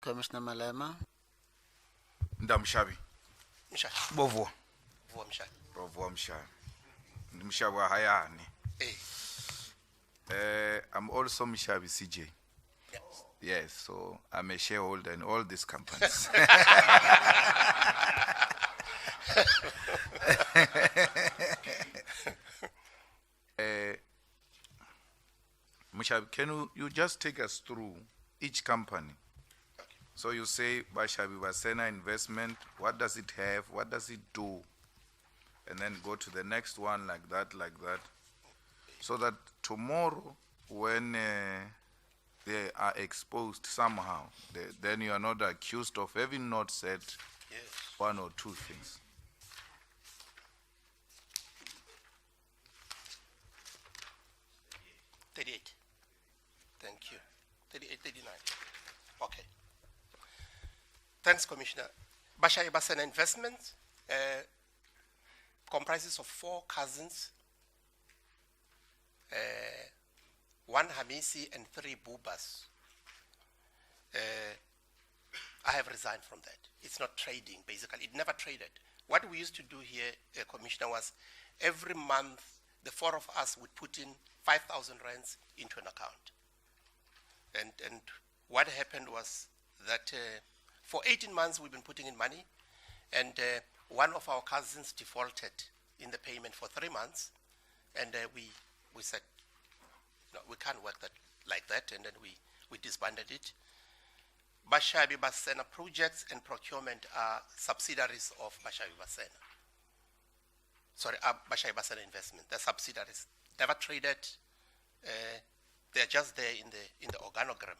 Commissioner Malema. Ndamshabi. Mshali. Bovo. Vuwa mshali. Bovo mshabi. Mshabi wa hayani. I'm also Mshabi CJ. Yes. Yes, so I'm a shareholder in all these companies. Mshabi, can you just take us through each company? So you say Bashabi Basena Investment, what does it have, what does it do? And then go to the next one like that, so that tomorrow when they are exposed somehow, then you are not accused of having not said one or two things. Thank you. 38, 39. Okay. Thanks, Commissioner. Bashai Basena Investments comprises of 4 cousins, 1 Hamisi and 3 Bubas. I have resigned from that. It's not trading, basically. It never traded. What we used to do here, Commissioner, was every month, the 4 of us would put in 5,000 rands into an account. And what happened was that for 18 months we've been putting in money, and one of our cousins defaulted in the payment for 3 months, and we said, no, we can't work like that, and then we disbanded it. Bashabi Basena Projects and Procurement are subsidiaries of Bashabi Basena. Sorry, Bashabi Basena Investment. They're subsidiaries. Never traded. They're just there in the organogram.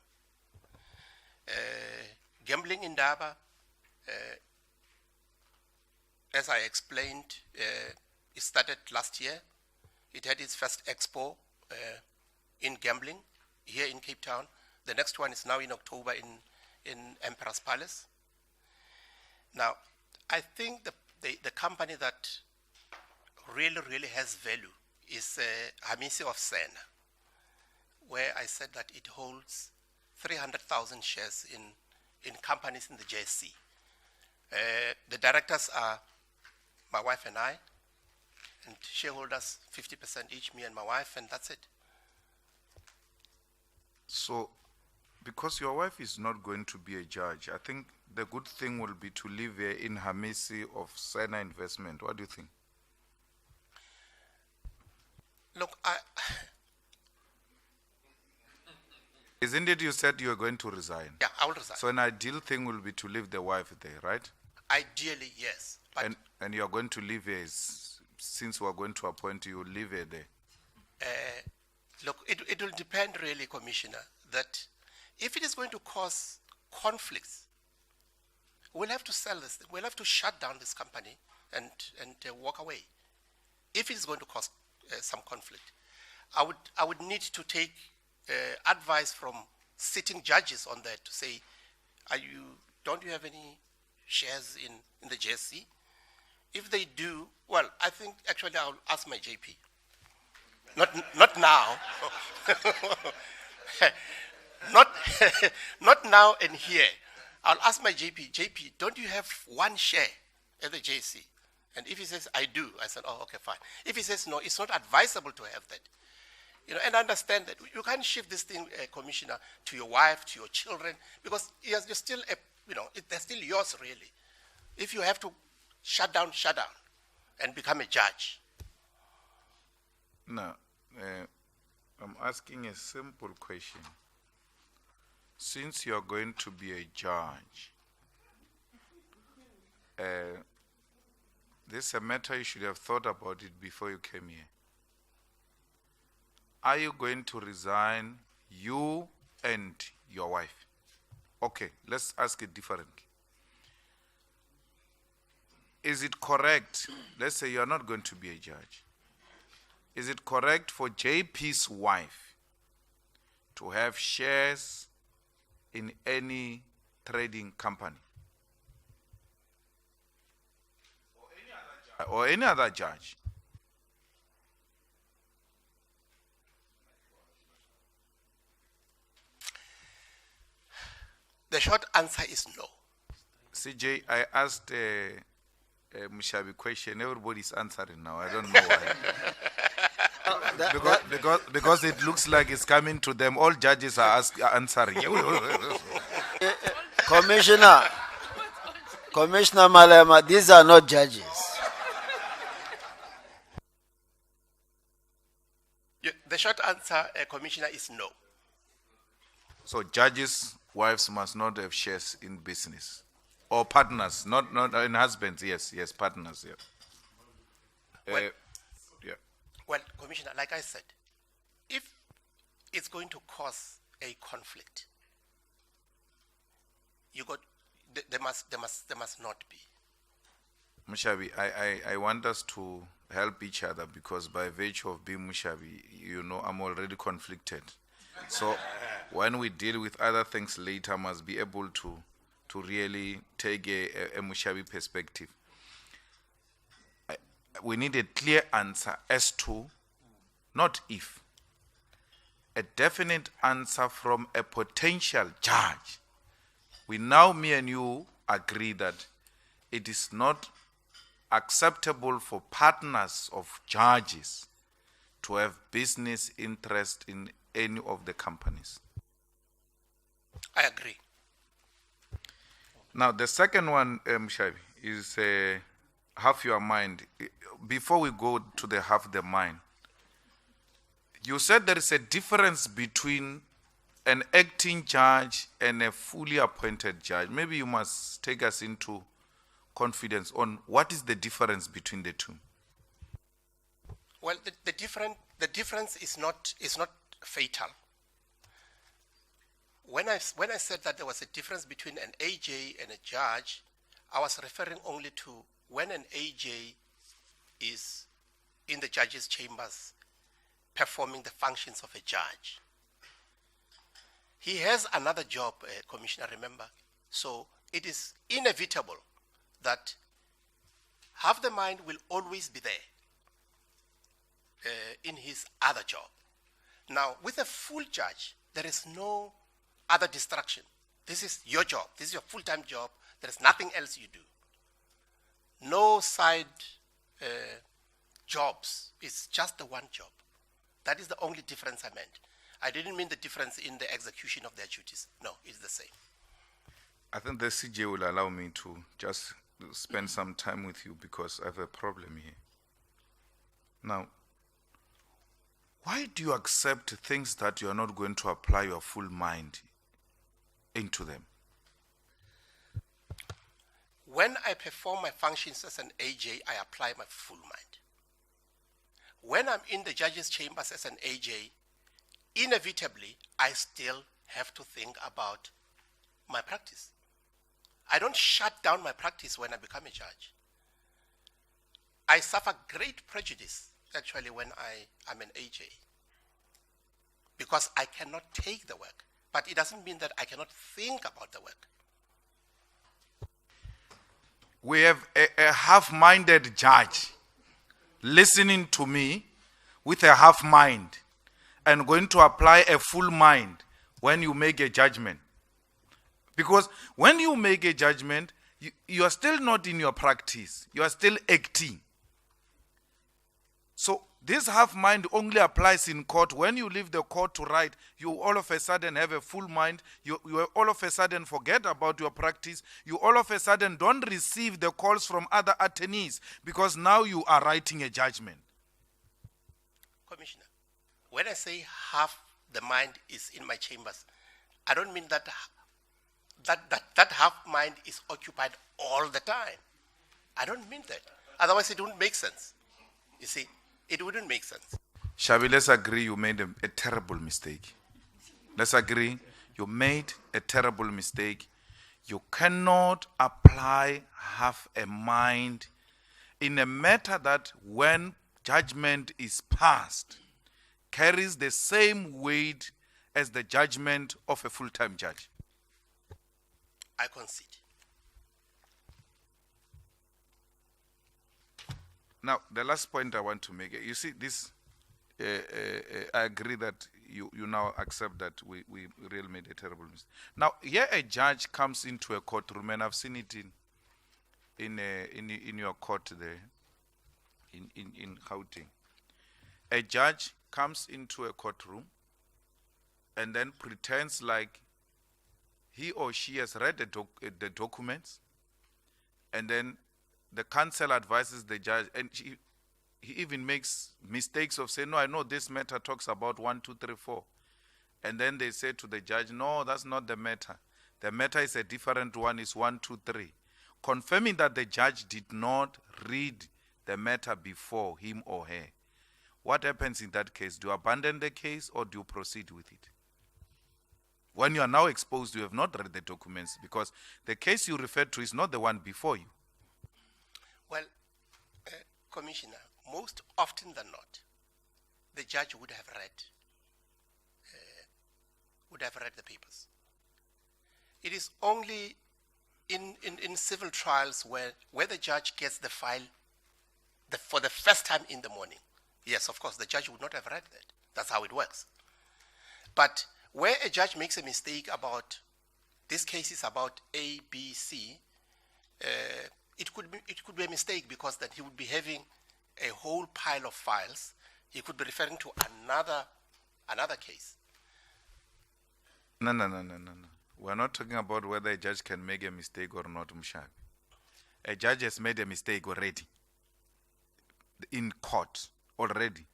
Gambling in Daba, as I explained, it started last year. It had its first expo in gambling here in Cape Town. The next one is now in October in Emperor's Palace. Now, I think the company that really has value is Hamisi of Sena, where I said that it holds 300,000 shares in companies in the JSC. The directors are my wife and I, and shareholders 50% each, me and my wife, and that's it. So, because your wife is not going to be a judge, I think the good thing will be to live here in Hamisi of Sena Investment. What do you think? Look, Isn't it you said you are going to resign? Yeah, I will resign. So an ideal thing will be to leave the wife there, right? Ideally, yes. But and you are going to live here, since we are going to appoint you, live here there. Look, it will depend really, Commissioner, that if it is going to cause conflicts, we'll have to sell this. We'll have to shut down this company and walk away. If it is going to cause some conflict, I would need to take advice from sitting judges on that to say, don't you have any shares in the JSC? If they do, well, I think actually I'll ask my JP. Not now. not now and here. I'll ask my JP, JP, don't you have 1 share at the JSC? And if he says, I do, I said, oh, okay, fine. If he says, no, it's not advisable to have that. You know, and understand that you can't shift this thing, Commissioner, to your wife, to your children, because you're still, they're still yours, really. If you have to shut down, and become a judge. No, I'm asking a simple question. Since you're going to be a judge, this is a matter you should have thought about it before you came here. Are you going to resign, you and your wife? Okay, let's ask it differently. Is it correct, let's say you're not going to be a judge, is it correct for JP's wife to have shares in any trading company? Or any other judge? The short answer is no. CJ, I asked Mushabi question. Everybody's answering now. I don't know why. Because it looks like it's coming to them. All judges are answering. Commissioner Malema, these are not judges. The short answer, Commissioner, is no. So judges' wives must not have shares in business. Or partners, not in husbands, yes, partners, yeah. Well, Yeah. Well, Commissioner, like I said, if it's going to cause a conflict, there must not be. Mushabi, I want us to help each other because by virtue of being Mushabi, you know, I'm already conflicted. So when we deal with other things later, I must be able to really take a Mushabi perspective. We need a clear answer as to, not if, a definite answer from a potential judge. We now, me and you, agree that it is not acceptable for partners of judges to have business interest in any of the companies. I agree. Now, the second one, Mushabi, is half your mind. Before we go to the half the mind, you said there is a difference between an acting judge and a fully appointed judge. Maybe you must take us into confidence on what is the difference between the two. Well, the difference is not fatal. When I said that there was a difference between an AJ and a judge, I was referring only to when an AJ is in the judge's chambers performing the functions of a judge. He has another job, Commissioner, remember. So it is inevitable that half the mind will always be there in his other job. Now, with a full judge, there is no other distraction. This is your job. This is your full-time job. There is nothing else you do. No side jobs. It's just the one job. That is the only difference I meant. I didn't mean the difference in the execution of their duties. No, it's the same. I think the CJ will allow me to just spend some time with you because I have a problem here. Now, why do you accept things that you are not going to apply your full mind into them? When I perform my functions as an AJ, I apply my full mind. When I'm in the judge's chambers as an AJ, inevitably, I still have to think about my practice. I don't shut down my practice when I become a judge. I suffer great prejudice, actually, when I am an AJ, because I cannot take the work. But it doesn't mean that I cannot think about the work. We have a half-minded judge listening to me with a half mind and going to apply a full mind when you make a judgment. Because when you make a judgment, you are still not in your practice. You are still acting. So this half mind only applies in court. When you leave the court to write, you all of a sudden have a full mind. You all of a sudden forget about your practice. You all of a sudden don't receive the calls from other attorneys because now you are writing a judgment. Commissioner, when I say half the mind is in my chambers, I don't mean that that half mind is occupied all the time. I don't mean that. Otherwise it wouldn't make sense. You see, it wouldn't make sense. Shabi, let's agree you made a terrible mistake. Let's agree you made a terrible mistake. You cannot apply half a mind in a matter that when judgment is passed carries the same weight as the judgment of a full-time judge. I concede. Now, the last point I want to make, you see, this I agree that you now accept that we really made a terrible mistake. Now, here a judge comes into a courtroom, and I've seen it in your court there, in Gauteng. A judge comes into a courtroom and then pretends like he or she has read the documents, and then the counsel advises the judge, and he even makes mistakes of saying, no, I know this matter talks about 1, 2, 3, 4. And then they say to the judge, no, that's not the matter. The matter is a different one, it's 1, 2, 3. Confirming that the judge did not read the matter before him or her. What happens in that case? Do you abandon the case or do you proceed with it? When you are now exposed, you have not read the documents, because the case you referred to is not the one before you. Well, Commissioner, most often than not, the judge would have read the papers. It is only in civil trials where the judge gets the file for the first time in the morning. Yes, of course, the judge would not have read that. That's how it works. But where a judge makes a mistake about this case is about A, B, C, it could be a mistake, because then he would be having a whole pile of files. He could be referring to another case. No. We're not talking about whether a judge can make a mistake or not, Mshabi. A judge has made a mistake already in court already.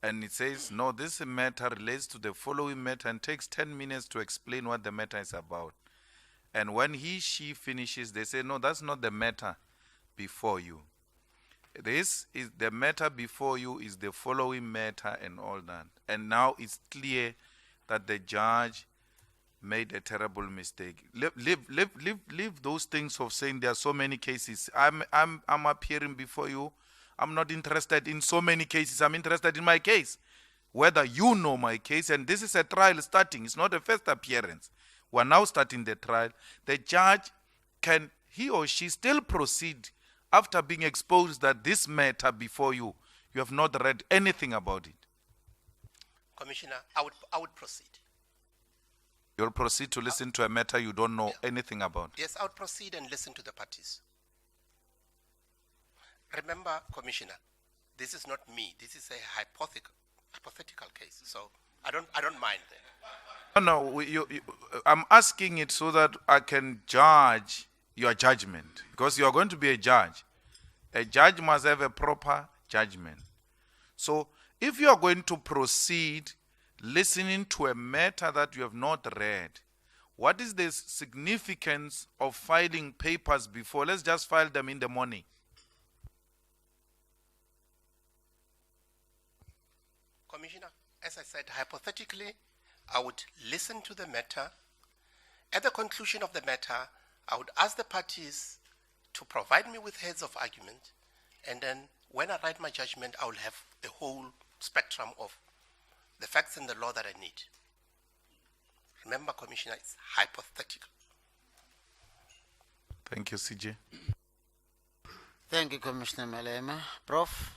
And it says, no, this matter relates to the following matter, and takes 10 minutes to explain what the matter is about. And when she finishes, they say, no, that's not the matter before you. This is the matter before you, is the following matter and all that. And now it's clear that the judge made a terrible mistake. Leave those things of saying there are so many cases. I'm appearing before you. I'm not interested in so many cases. I'm interested in my case. Whether you know my case, and this is a trial starting. It's not a first appearance. We're now starting the trial. The judge, can he or she still proceed after being exposed that this matter before you, you have not read anything about it? Commissioner, I would proceed. You'll proceed to listen to a matter you don't know anything about? Yes, I would proceed and listen to the parties. Remember, Commissioner, this is not me. This is a hypothetical case. So I don't mind that. No, I'm asking it so that I can judge your judgment, because you are going to be a judge. A judge must have a proper judgment. So if you are going to proceed listening to a matter that you have not read, what is the significance of filing papers before? Let's just file them in the morning. Commissioner, as I said, hypothetically, I would listen to the matter. At the conclusion of the matter, I would ask the parties to provide me with heads of argument, and then when I write my judgment, I will have the whole spectrum of the facts and the law that I need. Remember, Commissioner, it's hypothetical. Thank you, CJ. Thank you, Commissioner Malema. Prof?